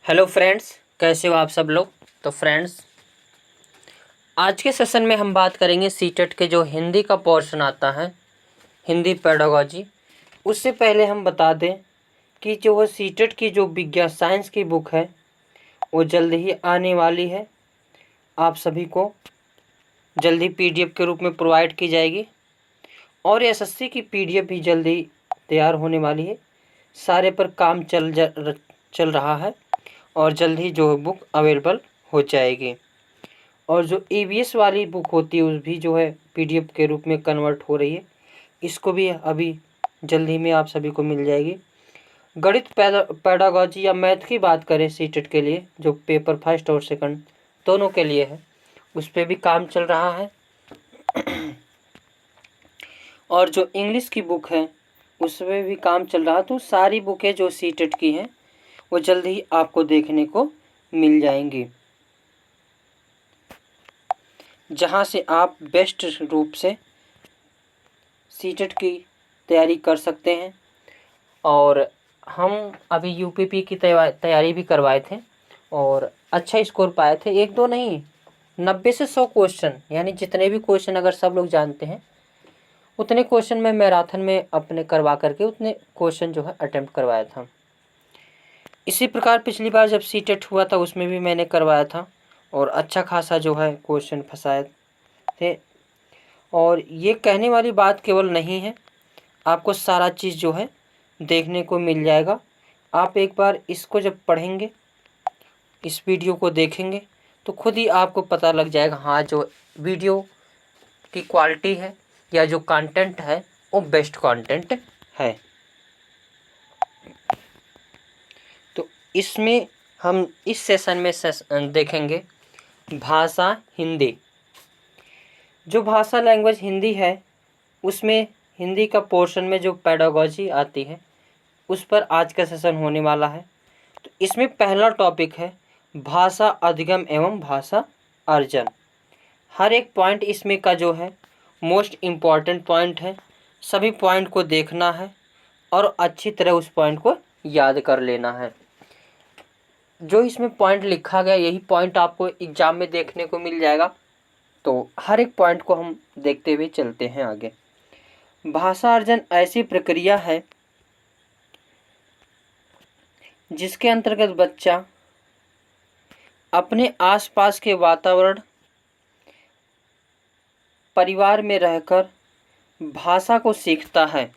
Hello friends, कैसे हो आप सब लोग। तो फ्रेंड्स, आज के सेशन में हम बात करेंगे सीटेट के जो हिंदी का पोर्शन आता है, हिंदी पेडागोजी। उससे पहले हम बता दें कि जो वो सीटेट की जो विज्ञान साइंस की बुक है वो जल्द ही आने वाली है। आप सभी को जल्दी पीडीएफ के रूप में प्रोवाइड की जाएगी और एसएससी की पीडीएफ भी जल्दी तैयार होने वाली है। सारे पर काम चल रहा है और जल्द ही जो बुक अवेलेबल हो जाएगी। और जो ईवीएस वाली बुक होती है उस भी जो है पीडीएफ के रूप में कन्वर्ट हो रही है। इसको भी अभी जल्दी में आप सभी को मिल जाएगी। गणित पेडागोजी या मैथ की बात करें सीटेट के लिए, जो पेपर फर्स्ट और सेकंड दोनों के लिए है, उस पर भी काम चल रहा है। और जो इंग्लिश की बुक है उसमें भी काम चल रहा है। तो सारी बुकें जो सीटेट की हैं वो जल्द ही आपको देखने को मिल जाएंगी, जहां से आप बेस्ट रूप से सीटेट की तैयारी कर सकते हैं। और हम अभी यूपीपी की तैयारी भी करवाए थे और अच्छा स्कोर पाए थे। एक दो नहीं, 90 से 100 क्वेश्चन, यानी जितने भी क्वेश्चन अगर सब लोग जानते हैं उतने क्वेश्चन मैं मैराथन में अपने करवा करके उतने क्वेश्चन जो है अटेम्प्ट करवाया था। इसी प्रकार पिछली बार जब सीटेट हुआ था उसमें भी मैंने करवाया था और अच्छा खासा जो है क्वेश्चन फंसाए थे। और ये कहने वाली बात केवल नहीं है, आपको सारा चीज़ जो है देखने को मिल जाएगा। आप एक बार इसको जब पढ़ेंगे, इस वीडियो को देखेंगे, तो खुद ही आपको पता लग जाएगा हाँ जो वीडियो की क्वालिटी है या जो कंटेंट है वो बेस्ट कंटेंट है। तो इसमें हम इस सेशन में देखेंगे भाषा हिंदी। जो भाषा लैंग्वेज हिंदी है उसमें हिंदी का पोर्शन में जो पेडागोजी आती है उस पर आज का सेशन होने वाला है। तो इसमें पहला टॉपिक है भाषा अधिगम एवं भाषा अर्जन। हर एक पॉइंट इसमें का जो है मोस्ट इम्पॉर्टेंट पॉइंट है। सभी पॉइंट को देखना है और अच्छी तरह उस पॉइंट को याद कर लेना है। जो इसमें पॉइंट लिखा गया यही पॉइंट आपको एग्जाम में देखने को मिल जाएगा। तो हर एक पॉइंट को हम देखते हुए चलते हैं आगे। भाषा अर्जन ऐसी प्रक्रिया है जिसके अंतर्गत बच्चा अपने आसपास के वातावरण परिवार में रहकर भाषा को सीखता है।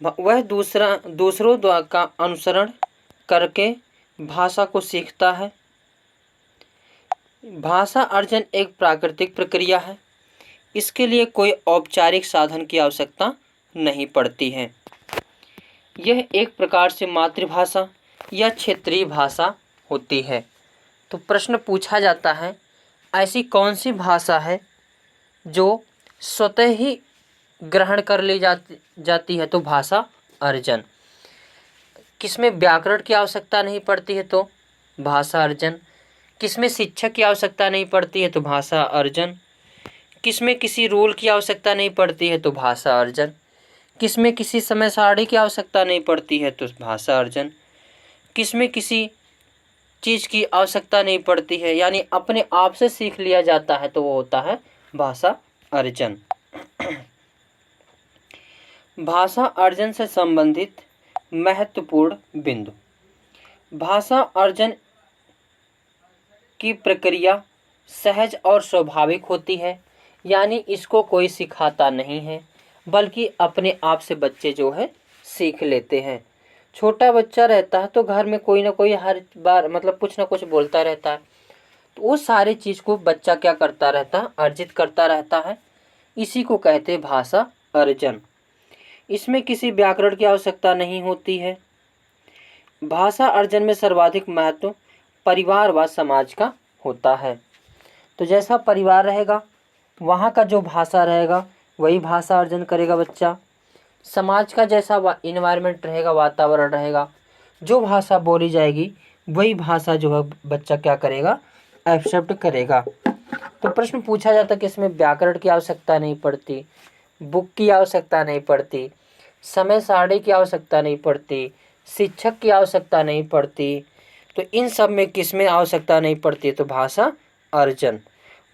वह दूसरों का अनुसरण करके भाषा को सीखता है। भाषा अर्जन एक प्राकृतिक प्रक्रिया है। इसके लिए कोई औपचारिक साधन की आवश्यकता नहीं पड़ती है। यह एक प्रकार से मातृभाषा या क्षेत्रीय भाषा होती है। तो प्रश्न पूछा जाता है, ऐसी कौन सी भाषा है जो स्वतः ही ग्रहण कर ली जाती है? तो भाषा अर्जन। किसमें व्याकरण की आवश्यकता नहीं पड़ती है? तो भाषा अर्जन। किसमें शिक्षक की आवश्यकता नहीं पड़ती है? तो भाषा अर्जन। किसमें किसी रूल की आवश्यकता नहीं पड़ती है? तो भाषा अर्जन। किसमें किसी समय सारणी की आवश्यकता नहीं पड़ती है? तो भाषा अर्जन। किसमें किसी चीज़ की आवश्यकता नहीं पड़ती है, यानी अपने आप से सीख लिया जाता है, तो वो होता है भाषा अर्जन। भाषा अर्जन से संबंधित महत्वपूर्ण बिंदु। भाषा अर्जन की प्रक्रिया सहज और स्वाभाविक होती है, यानी इसको कोई सिखाता नहीं है बल्कि अपने आप से बच्चे जो है सीख लेते हैं। छोटा बच्चा रहता है तो घर में कोई ना कोई हर बार मतलब कुछ ना कुछ बोलता रहता है, तो वो सारी चीज़ को बच्चा क्या करता रहता है, अर्जित करता रहता है। इसी को कहते हैं भाषा अर्जन। इसमें किसी व्याकरण की आवश्यकता नहीं होती है। भाषा अर्जन में सर्वाधिक महत्व परिवार व समाज का होता है। तो जैसा परिवार रहेगा वहाँ का जो भाषा रहेगा वही भाषा अर्जन करेगा बच्चा। समाज का जैसा इन्वायरमेंट रहेगा, वातावरण रहेगा, जो भाषा बोली जाएगी वही भाषा जो है बच्चा क्या करेगा, एक्सेप्ट करेगा। तो प्रश्न पूछा जाता है कि इसमें व्याकरण की आवश्यकता नहीं पड़ती, बुक की आवश्यकता नहीं पड़ती, समय सारणी की आवश्यकता नहीं पड़ती, शिक्षक की आवश्यकता नहीं पड़ती, तो इन सब में किस में आवश्यकता नहीं पड़ती है? तो भाषा अर्जन।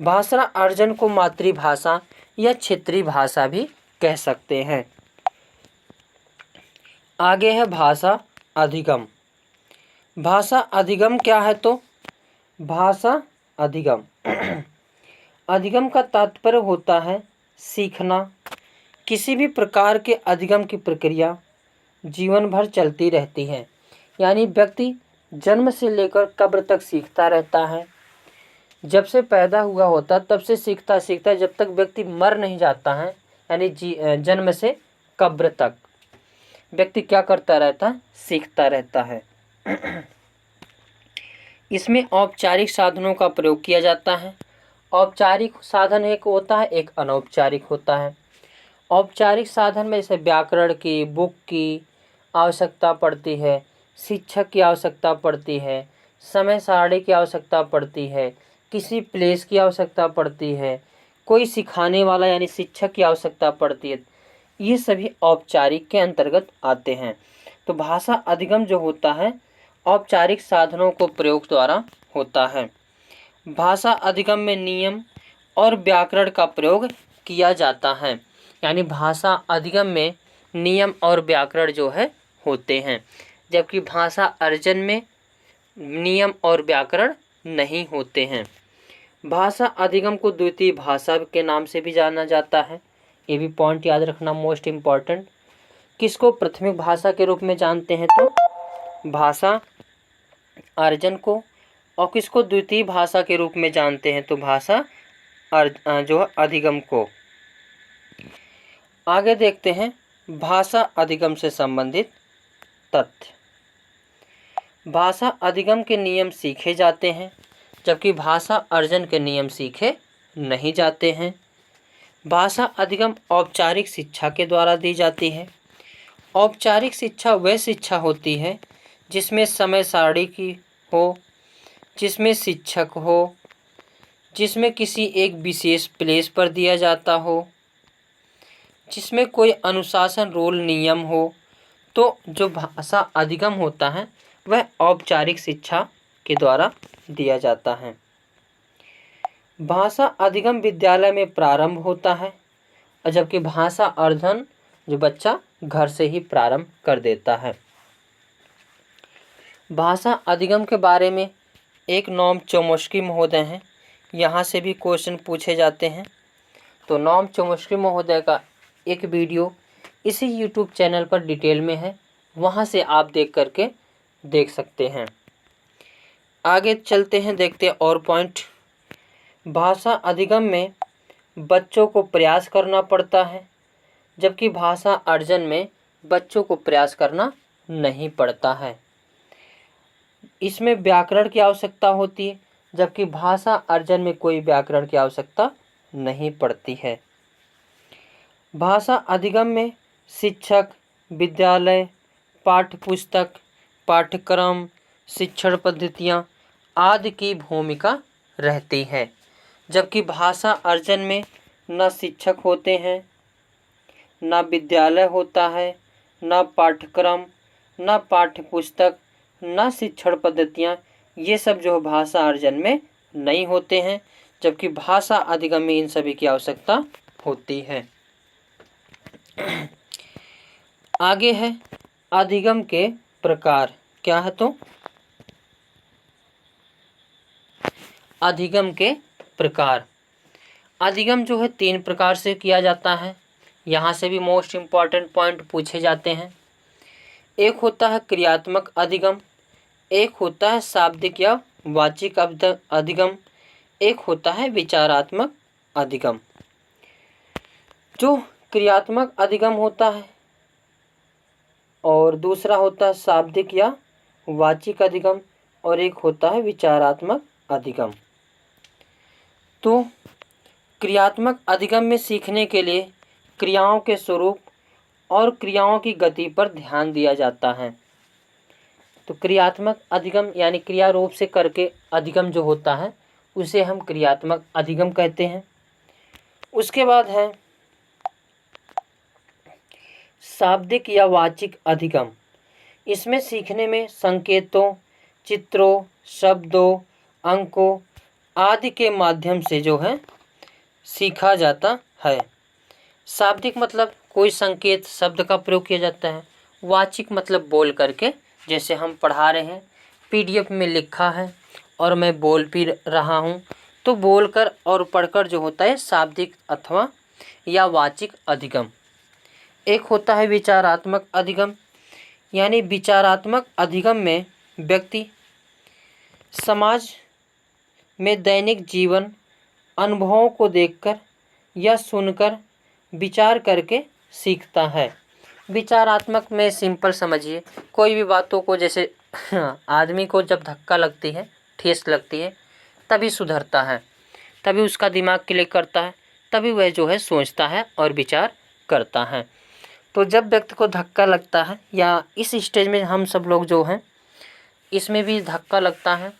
भाषा अर्जन को मातृभाषा या क्षेत्रीय भाषा भी कह सकते हैं। आगे है भाषा अधिगम। भाषा अधिगम क्या है? तो भाषा अधिगम अधिगम का तात्पर्य होता है सीखना। किसी भी प्रकार के अधिगम की प्रक्रिया जीवन भर चलती रहती है, यानी व्यक्ति जन्म से लेकर कब्र तक सीखता रहता है। जब से पैदा हुआ होता तब से सीखता सीखता जब तक व्यक्ति मर नहीं जाता है, यानी जन्म से कब्र तक व्यक्ति क्या करता रहता है? सीखता रहता है। इसमें औपचारिक साधनों का प्रयोग किया जाता है। औपचारिक साधन एक होता है, एक अनौपचारिक होता है। औपचारिक साधन में जैसे व्याकरण की बुक की आवश्यकता पड़ती है, शिक्षक की आवश्यकता पड़ती है, समय सारणी की आवश्यकता पड़ती है, किसी प्लेस की आवश्यकता पड़ती है, कोई सिखाने वाला यानी शिक्षक की आवश्यकता पड़ती है। ये सभी औपचारिक के अंतर्गत आते हैं। तो भाषा अधिगम जो होता है औपचारिक साधनों को प्रयोग द्वारा होता है। भाषा अधिगम में नियम और व्याकरण का प्रयोग किया जाता है, यानी भाषा अधिगम में नियम और व्याकरण जो है होते हैं, जबकि भाषा अर्जन में नियम और व्याकरण नहीं होते हैं। भाषा अधिगम को द्वितीय भाषा के नाम से भी जाना जाता है। ये भी पॉइंट याद रखना, मोस्ट इम्पॉर्टेंट। किसको प्राथमिक भाषा के रूप में जानते हैं? तो भाषा अर्जन को। और किसको द्वितीय भाषा के रूप में जानते हैं? तो भाषा जो है अधिगम को। आगे देखते हैं भाषा अधिगम से संबंधित तथ्य। भाषा अधिगम के नियम सीखे जाते हैं, जबकि भाषा अर्जन के नियम सीखे नहीं जाते हैं। भाषा अधिगम औपचारिक शिक्षा के द्वारा दी जाती है। औपचारिक शिक्षा वह शिक्षा होती है जिसमें समय सारणी की हो, जिसमें शिक्षक हो, जिसमें किसी एक विशेष प्लेस पर दिया जाता हो, जिसमें कोई अनुशासन रोल नियम हो। तो जो भाषा अधिगम होता है वह औपचारिक शिक्षा के द्वारा दिया जाता है। भाषा अधिगम विद्यालय में प्रारंभ होता है, और जबकि भाषा अर्जन जो बच्चा घर से ही प्रारंभ कर देता है। भाषा अधिगम के बारे में एक नोम चोम्स्की महोदय हैं, यहाँ से भी क्वेश्चन पूछे जाते हैं। तो नोम चोम्स्की महोदय का एक वीडियो इसी यूट्यूब चैनल पर डिटेल में है, वहाँ से आप देख सकते हैं। आगे चलते हैं, देखते हैं और पॉइंट। भाषा अधिगम में बच्चों को प्रयास करना पड़ता है, जबकि भाषा अर्जन में बच्चों को प्रयास करना नहीं पड़ता है। इसमें व्याकरण की आवश्यकता होती है, जबकि भाषा अर्जन में कोई व्याकरण की आवश्यकता नहीं पड़ती है। भाषा अधिगम में शिक्षक, विद्यालय, पाठ्यपुस्तक, पाठ्यक्रम, शिक्षण पद्धतियाँ आदि की भूमिका रहती है, जबकि भाषा अर्जन में न शिक्षक होते हैं, न विद्यालय होता है, न पाठ्यक्रम, न पाठ्यपुस्तक, न शिक्षण पद्धतियाँ, ये सब जो भाषा अर्जन में नहीं होते हैं, जबकि भाषा अधिगम में इन सभी की आवश्यकता होती है। आगे है अधिगम के प्रकार। क्या है? तो अधिगम के प्रकार। अधिगम जो है 3 प्रकार से किया जाता है, यहाँ से भी मोस्ट इम्पॉर्टेंट पॉइंट पूछे जाते हैं। एक होता है क्रियात्मक अधिगम, एक होता है शाब्दिक या वाचिक अधिगम, एक होता है विचारात्मक अधिगम। जो क्रियात्मक अधिगम होता है और दूसरा होता है शाब्दिक या वाचिक अधिगम, और एक होता है विचारात्मक अधिगम। तो क्रियात्मक अधिगम में सीखने के लिए क्रियाओं के स्वरूप और क्रियाओं की गति पर ध्यान दिया जाता है। तो क्रियात्मक अधिगम यानी क्रिया रूप से करके अधिगम जो होता है उसे हम क्रियात्मक अधिगम कहते हैं। उसके बाद है शाब्दिक या वाचिक अधिगम। इसमें सीखने में संकेतों, चित्रों, शब्दों, अंकों आदि के माध्यम से जो है सीखा जाता है। शाब्दिक मतलब कोई संकेत शब्द का प्रयोग किया जाता है। वाचिक मतलब बोल करके, जैसे हम पढ़ा रहे हैं, पीडीएफ में लिखा है और मैं बोल भी रहा हूँ, तो बोलकर और पढ़कर जो होता है शाब्दिक अथवा या वाचिक अधिगम। एक होता है विचारात्मक अधिगम, यानी विचारात्मक अधिगम में व्यक्ति समाज में दैनिक जीवन अनुभवों को देखकर या सुनकर विचार करके सीखता है। विचारात्मक में सिंपल समझिए, कोई भी बातों को, जैसे आदमी को जब धक्का लगती है, ठेस लगती है, तभी सुधरता है, तभी उसका दिमाग क्लिक करता है, तभी वह जो है सोचता है और विचार करता है। तो जब व्यक्ति को धक्का लगता है, या इस स्टेज में हम सब लोग जो हैं इसमें भी धक्का लगता है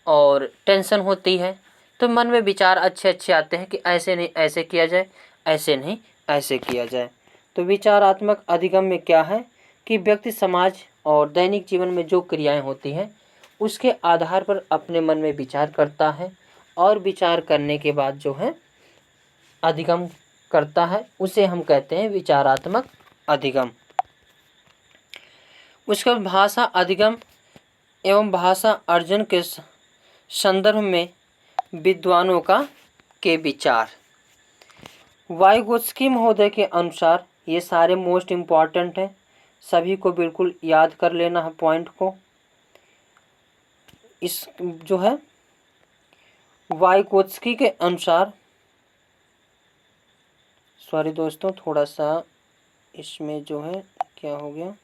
और टेंशन होती है, तो मन में विचार अच्छे अच्छे आते हैं कि ऐसे नहीं ऐसे किया जाए, ऐसे नहीं ऐसे किया जाए। तो विचारात्मक अधिगम में क्या है कि व्यक्ति समाज और दैनिक जीवन में जो क्रियाएं होती हैं उसके आधार पर अपने मन में विचार करता है और विचार करने के बाद जो है अधिगम करता है, उसे हम कहते हैं विचारात्मक अधिगम। उसके बाद भाषा अधिगम एवं भाषा अर्जन के संदर्भ में विद्वानों के विचार। वाइगोत्स्की महोदय के अनुसार ये सारे मोस्ट इम्पॉर्टेंट हैं, सभी को बिल्कुल याद कर लेना है पॉइंट को। इस जो है वाइगोत्स्की के अनुसार, सॉरी दोस्तों, थोड़ा सा इसमें जो है क्या हो गया,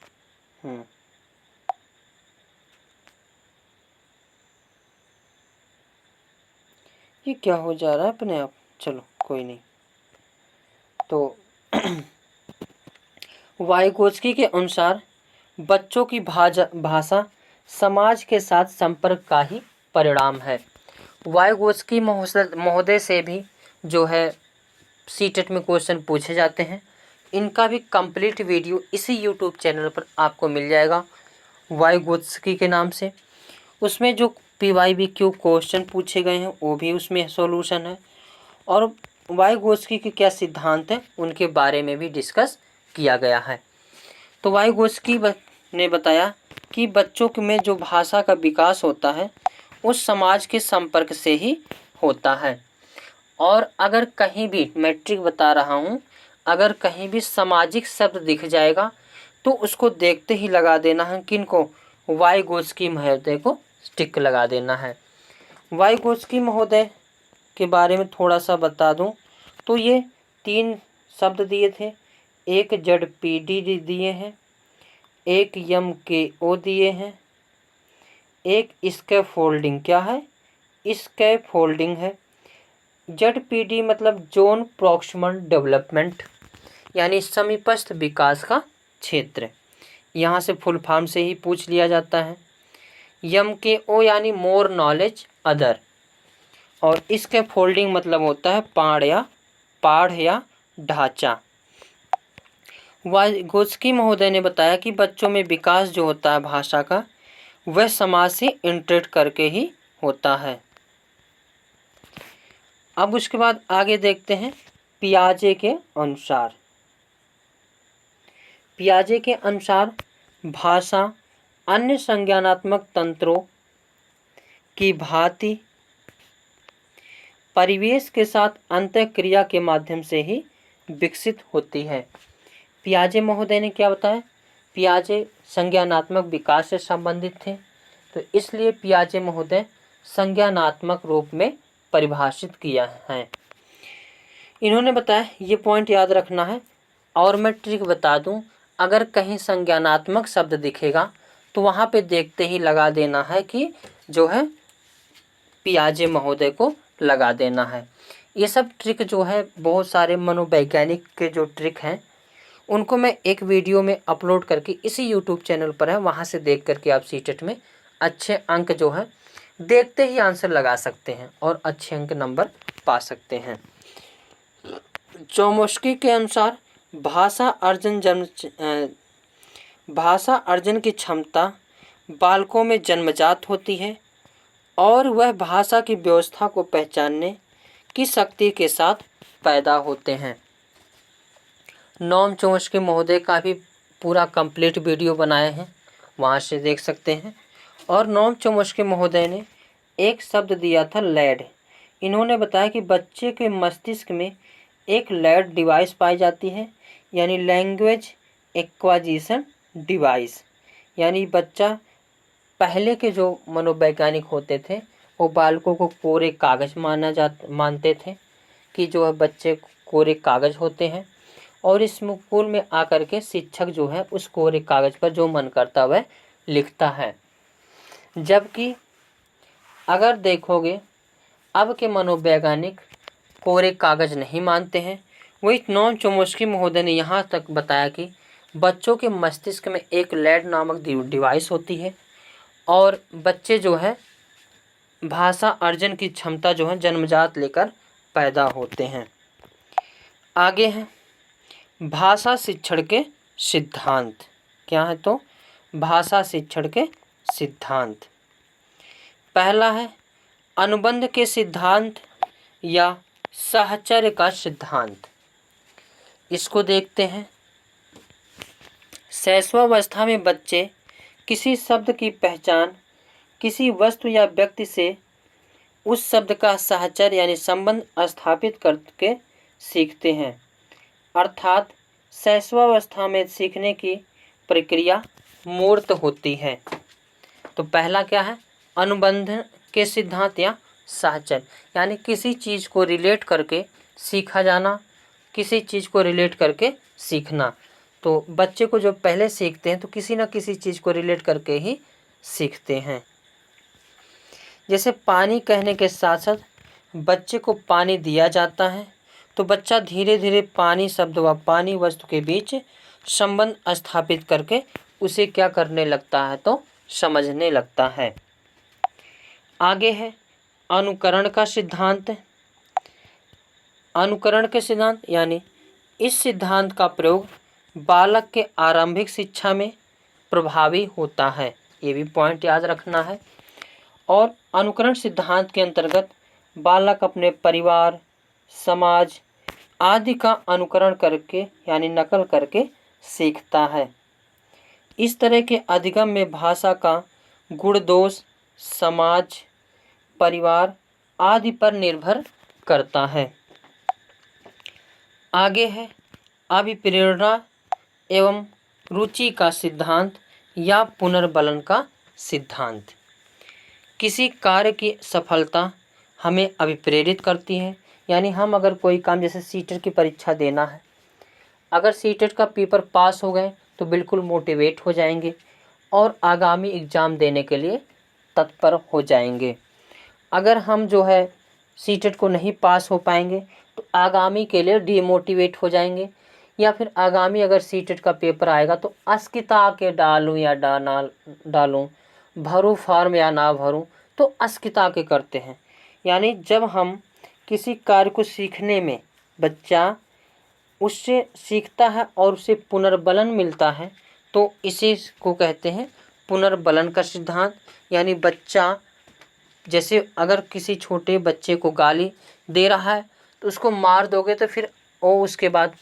ये क्या हो जा रहा है अपने आप, चलो कोई नहीं। तो वाइगोत्स्की के अनुसार बच्चों की भाषा समाज के साथ संपर्क का ही परिणाम है। वाइगोत्स्की महोदय से भी जो है सीटेट में क्वेश्चन पूछे जाते हैं। इनका भी कंप्लीट वीडियो इसी यूट्यूब चैनल पर आपको मिल जाएगा वाइगोत्स्की के नाम से। उसमें जो PYQ क्वेश्चन पूछे गए हैं वो भी उसमें सॉल्यूशन है, और वाइगोत्स्की के क्या सिद्धांत हैं उनके बारे में भी डिस्कस किया गया है। तो वाइगोत्स्की ने बताया कि बच्चों में जो भाषा का विकास होता है उस समाज के संपर्क से ही होता है। और अगर कहीं भी, मैट्रिक बता रहा हूँ, अगर कहीं भी सामाजिक शब्द दिख जाएगा तो उसको देखते ही लगा देना है, किनको, वाइगोत्स्की महोदय को टिक लगा देना है। वाइगोत्स्की महोदय के बारे में थोड़ा सा बता दूं तो ये 3 शब्द दिए थे, एक ZPD दिए हैं, एक MKO दिए हैं, एक स्कैफोल्डिंग। क्या है? स्कैफोल्डिंग है। ZPD मतलब जोन प्रॉक्सिमल डेवलपमेंट, यानी समीपस्थ विकास का क्षेत्र, यहाँ से फुल फॉर्म से ही पूछ लिया जाता है। MKO यानी मोर नॉलेज अदर, और इसके फोल्डिंग मतलब होता है पाढ़ या ढांचा। वाइगोत्स्की महोदय ने बताया कि बच्चों में विकास जो होता है भाषा का, वह समाज से इंटरेक्ट करके ही होता है। अब उसके बाद आगे देखते हैं पियाजे के अनुसार। पियाजे के अनुसार भाषा अन्य संज्ञानात्मक तंत्रों की भांति परिवेश के साथ अंतःक्रिया के माध्यम से ही विकसित होती है। पियाजे महोदय ने क्या बताया? पियाजे संज्ञानात्मक विकास से संबंधित थे, तो इसलिए पियाजे महोदय संज्ञानात्मक रूप में परिभाषित किया है। इन्होंने बताया, ये पॉइंट याद रखना है। और मैं ट्रिक बता दूं, अगर कहीं संज्ञानात्मक शब्द दिखेगा तो वहाँ पे देखते ही लगा देना है कि जो है पियाजे महोदय को लगा देना है। ये सब ट्रिक जो है, बहुत सारे मनोवैज्ञानिक के जो ट्रिक हैं उनको मैं एक वीडियो में अपलोड करके इसी यूट्यूब चैनल पर है, वहाँ से देख करके आप सीटेट में अच्छे अंक जो है देखते ही आंसर लगा सकते हैं और अच्छे अंक नंबर पा सकते हैं। चोमस्की के अनुसार भाषा अर्जन की क्षमता बालकों में जन्मजात होती है और वह भाषा की व्यवस्था को पहचानने की शक्ति के साथ पैदा होते हैं। नोम चोम्स्की महोदय का भी पूरा कंप्लीट वीडियो बनाए हैं, वहाँ से देख सकते हैं। और नोम चोम्स्की महोदय ने एक शब्द दिया था लैड। इन्होंने बताया कि बच्चे के मस्तिष्क में एक लैड डिवाइस पाई जाती है, यानी लैंग्वेज एक्वाजिशन डिवाइस। यानी बच्चा, पहले के जो मनोवैज्ञानिक होते थे वो बालकों को कोरे कागज़ मानते थे कि जो है बच्चे कोरे कागज़ होते हैं, और इस स्कूल में आकर के शिक्षक जो है उस कोरे कागज़ पर जो मन करता वह लिखता है। जबकि अगर देखोगे अब के मनोवैज्ञानिक कोरे कागज़ नहीं मानते हैं। वही नोम चोम्स्की महोदय ने यहाँ तक बताया कि बच्चों के मस्तिष्क में एक लैड नामक डिवाइस होती है और बच्चे जो है भाषा अर्जन की क्षमता जो है जन्मजात लेकर पैदा होते हैं। आगे हैं भाषा शिक्षण के सिद्धांत। क्या है तो भाषा शिक्षण के सिद्धांत। पहला है अनुबंध के सिद्धांत या साहचर्य का सिद्धांत। इसको देखते हैं। शैशवावस्था में बच्चे किसी शब्द की पहचान किसी वस्तु या व्यक्ति से उस शब्द का साहचर्य यानी संबंध स्थापित करके सीखते हैं। अर्थात शैशवावस्था में सीखने की प्रक्रिया मूर्त होती है। तो पहला क्या है, अनुबंध के सिद्धांत या साहचर्य, यानी किसी चीज़ को रिलेट करके सीखा जाना, किसी चीज़ को रिलेट करके सीखना। तो बच्चे को जो पहले सीखते हैं तो किसी न किसी चीज़ को रिलेट करके ही सीखते हैं। जैसे पानी कहने के साथ साथ बच्चे को पानी दिया जाता है तो बच्चा धीरे धीरे पानी शब्द व पानी वस्तु के बीच संबंध स्थापित करके उसे क्या करने लगता है तो समझने लगता है। आगे है अनुकरण का सिद्धांत। अनुकरण के सिद्धांत यानी इस सिद्धांत का प्रयोग बालक के आरंभिक शिक्षा में प्रभावी होता है। ये भी पॉइंट याद रखना है। और अनुकरण सिद्धांत के अंतर्गत बालक अपने परिवार, समाज आदि का अनुकरण करके यानी नकल करके सीखता है। इस तरह के अधिगम में भाषा का गुण दोष समाज, परिवार आदि पर निर्भर करता है। आगे है अभिप्रेरणा एवं रुचि का सिद्धांत या पुनर्बलन का सिद्धांत। किसी कार्य की सफलता हमें अभिप्रेरित करती है, यानी हम अगर कोई काम, जैसे सीटेट की परीक्षा देना है, अगर सीटेट का पेपर पास हो गए तो बिल्कुल मोटिवेट हो जाएंगे और आगामी एग्ज़ाम देने के लिए तत्पर हो जाएंगे। अगर हम जो है सीटेट को नहीं पास हो पाएंगे तो आगामी के लिए डीमोटिवेट हो जाएंगे, या फिर आगामी अगर सीटेट का पेपर आएगा तो अस्किता के डालूं या ना डालूं, भरूं फॉर्म या ना भरूं, तो अस्किता के करते हैं। यानी जब हम किसी कार्य को सीखने में बच्चा उससे सीखता है और उसे पुनर्बलन मिलता है तो इसी को कहते हैं पुनर्बलन का सिद्धांत। यानी बच्चा, जैसे अगर किसी छोटे बच्चे को गाली दे रहा है तो उसको मार दोगे तो फिर वो उसके बाद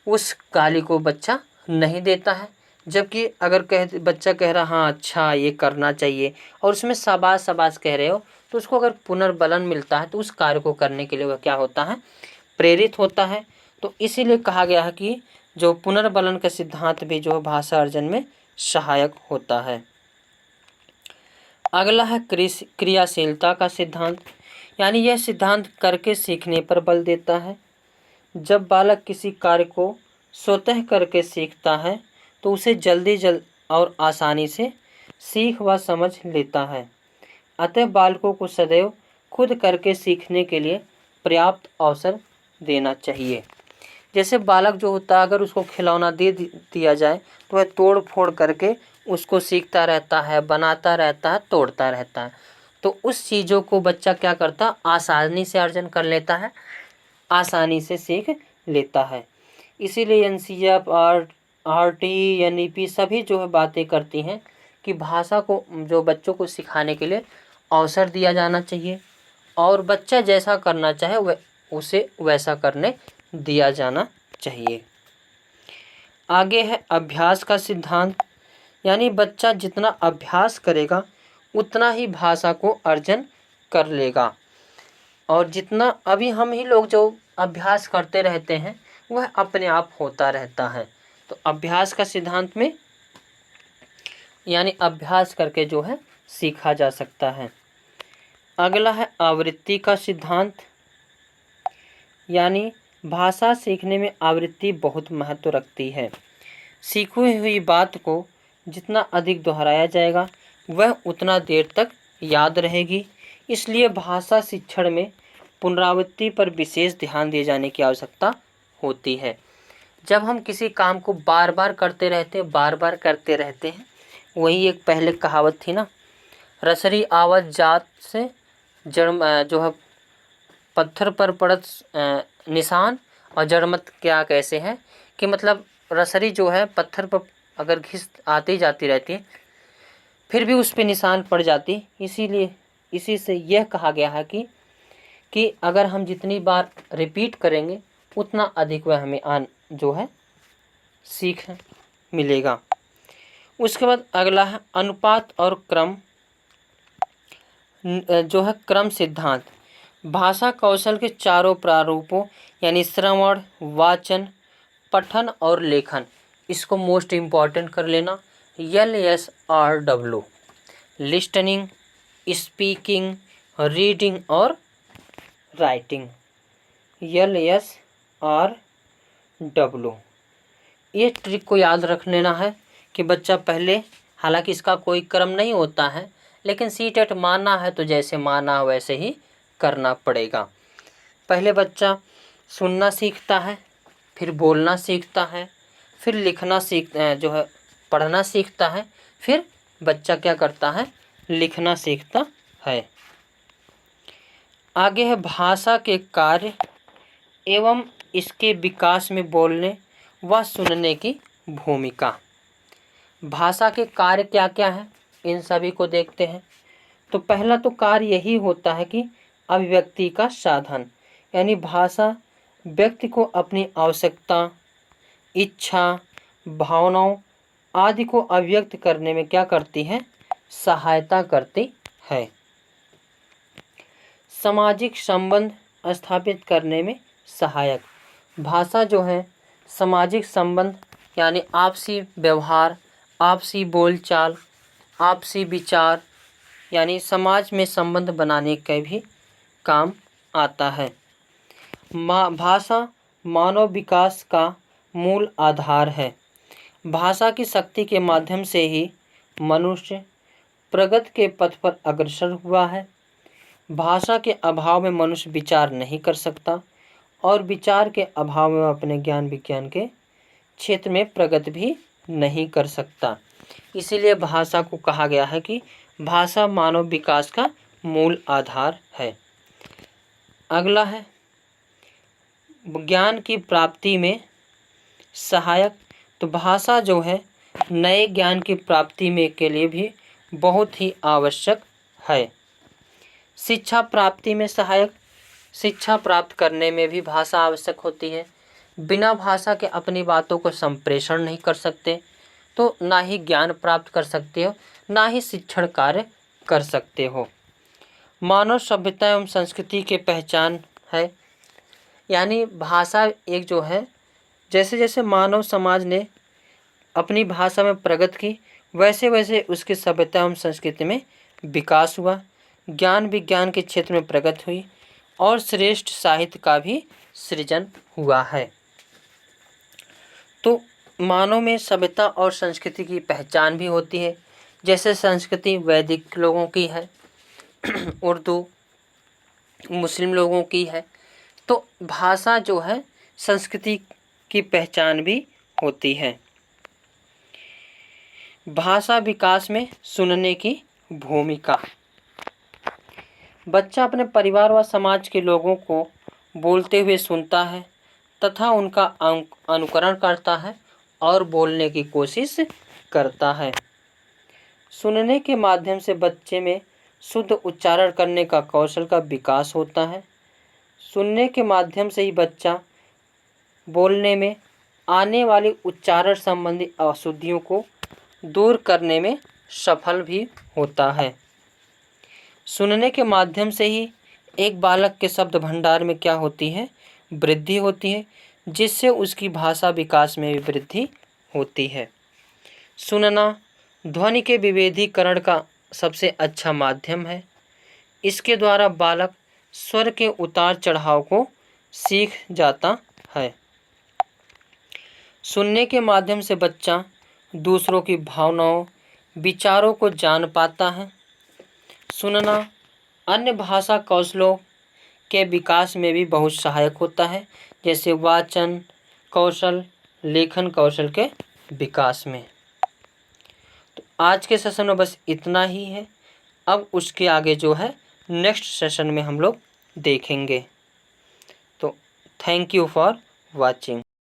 उस गाली को बच्चा नहीं देता है। जबकि अगर बच्चा कह रहा हाँ अच्छा ये करना चाहिए और उसमें शाबाश शाबाश कह रहे हो तो उसको अगर पुनर्बलन मिलता है तो उस कार्य को करने के लिए वह क्या होता है, प्रेरित होता है। तो इसीलिए कहा गया है कि जो पुनर्बलन का सिद्धांत भी जो भाषा अर्जन में सहायक होता है। अगला है क्रियाशीलता का सिद्धांत। यानी यह सिद्धांत करके सीखने पर बल देता है। जब बालक किसी कार्य को स्वतः करके सीखता है तो उसे जल्दी और आसानी से सीख व समझ लेता है। अतः बालकों को सदैव खुद करके सीखने के लिए पर्याप्त अवसर देना चाहिए। जैसे बालक जो होता है, अगर उसको खिलौना दे दिया जाए तो वह तोड़ फोड़ करके उसको सीखता रहता है, बनाता रहता है, तोड़ता रहता है। तो उस चीज़ों को बच्चा क्या करता, आसानी से अर्जन कर लेता है, आसानी से सीख लेता है। इसीलिए एनसीईआरटी, एनईपी सभी जो है बातें करती हैं कि भाषा को जो बच्चों को सिखाने के लिए अवसर दिया जाना चाहिए और बच्चा जैसा करना चाहे वह उसे वैसा करने दिया जाना चाहिए। आगे है अभ्यास का सिद्धांत, यानी बच्चा जितना अभ्यास करेगा उतना ही भाषा को अर्जन कर लेगा और जितना अभी हम ही लोग जो अभ्यास करते रहते हैं वह अपने आप होता रहता है। तो अभ्यास का सिद्धांत में यानी अभ्यास करके जो है सीखा जा सकता है। अगला है आवृत्ति का सिद्धांत, यानी भाषा सीखने में आवृत्ति बहुत महत्व रखती है। सीखी हुई बात को जितना अधिक दोहराया जाएगा वह उतना देर तक याद रहेगी। इसलिए भाषा शिक्षण में पुनरावृत्ति पर विशेष ध्यान दिए जाने की आवश्यकता होती है। जब हम किसी काम को बार बार करते रहते हैं, वही एक पहले कहावत थी ना, रसरी आवत जात से जड़ जो है पत्थर पर पड़त निशान और जड़मत क्या कैसे है, कि मतलब रसरी जो है पत्थर पर अगर घिस आती जाती रहती है फिर भी उस पे निशान पड़ जाती। इसीलिए इसी से यह कहा गया है कि अगर हम जितनी बार रिपीट करेंगे उतना अधिक वह हमें जो है सीख मिलेगा। उसके बाद अगला है अनुपात और क्रम, जो है क्रम सिद्धांत। भाषा कौशल के चारों प्रारूपों यानी श्रवण, वाचन, पठन और लेखन, इसको मोस्ट इम्पॉर्टेंट कर लेना। LSRW, लिस्टनिंग, स्पीकिंग, रीडिंग और राइटिंग। LSRW, ये ट्रिक को याद रख लेना है कि बच्चा पहले, हालांकि इसका कोई क्रम नहीं होता है, लेकिन सीटेट माना है तो जैसे माना वैसे ही करना पड़ेगा। पहले बच्चा सुनना सीखता है, फिर बोलना सीखता है, फिर लिखना जो है पढ़ना सीखता है, फिर बच्चा क्या करता है, लिखना सीखता है। आगे है भाषा के कार्य एवं इसके विकास में बोलने व सुनने की भूमिका। भाषा के कार्य क्या क्या है, इन सभी को देखते हैं। तो पहला तो कार्य यही होता है कि अभिव्यक्ति का साधन, यानी भाषा व्यक्ति को अपनी आवश्यकता, इच्छा, भावनाओं आदि को अभिव्यक्त करने में क्या करती है, सहायता करती है। सामाजिक संबंध स्थापित करने में सहायक, भाषा जो है सामाजिक संबंध यानी आपसी व्यवहार, आपसी बोलचाल, आपसी विचार यानी समाज में संबंध बनाने के भी काम आता है। भाषा मानव विकास का मूल आधार है। भाषा की शक्ति के माध्यम से ही मनुष्य प्रगति के पथ पर अग्रसर हुआ है। भाषा के अभाव में मनुष्य विचार नहीं कर सकता और विचार के अभाव में अपने ज्ञान विज्ञान के क्षेत्र में प्रगति भी नहीं कर सकता। इसीलिए भाषा को कहा गया है कि भाषा मानव विकास का मूल आधार है। अगला है ज्ञान की प्राप्ति में सहायक। तो भाषा जो है नए ज्ञान की प्राप्ति में के लिए भी बहुत ही आवश्यक है। शिक्षा प्राप्ति में सहायक, शिक्षा प्राप्त करने में भी भाषा आवश्यक होती है। बिना भाषा के अपनी बातों को संप्रेषण नहीं कर सकते, तो ना ही ज्ञान प्राप्त कर सकते हो, ना ही शिक्षण कार्य कर सकते हो। मानव सभ्यता एवं संस्कृति के पहचान है, यानी भाषा एक जो है, जैसे जैसे मानव समाज ने अपनी भाषा में प्रगति की वैसे वैसे उसकी सभ्यता एवं संस्कृति में विकास हुआ, ज्ञान विज्ञान के क्षेत्र में प्रगति हुई और श्रेष्ठ साहित्य का भी सृजन हुआ है। तो मानव में सभ्यता और संस्कृति की पहचान भी होती है। जैसे संस्कृति वैदिक लोगों की है, उर्दू मुस्लिम लोगों की है, तो भाषा जो है संस्कृति की पहचान भी होती है। भाषा विकास में सुनने की भूमिका। बच्चा अपने परिवार व समाज के लोगों को बोलते हुए सुनता है तथा उनका अनुकरण करता है और बोलने की कोशिश करता है। सुनने के माध्यम से बच्चे में शुद्ध उच्चारण करने का कौशल का विकास होता है। सुनने के माध्यम से ही बच्चा बोलने में आने वाली उच्चारण संबंधी अशुद्धियों को दूर करने में सफल भी होता है। सुनने के माध्यम से ही एक बालक के शब्द भंडार में क्या होती है, वृद्धि होती है, जिससे उसकी भाषा विकास में भी वृद्धि होती है। सुनना ध्वनि के विभेदीकरण का सबसे अच्छा माध्यम है। इसके द्वारा बालक स्वर के उतार चढ़ाव को सीख जाता है। सुनने के माध्यम से बच्चा दूसरों की भावनाओं, विचारों को जान पाता है। सुनना अन्य भाषा कौशलों के विकास में भी बहुत सहायक होता है, जैसे वाचन कौशल, लेखन कौशल के विकास में। तो आज के सेशन में बस इतना ही है। अब उसके आगे जो है नेक्स्ट सेशन में हम लोग देखेंगे। तो थैंक यू फॉर वाचिंग।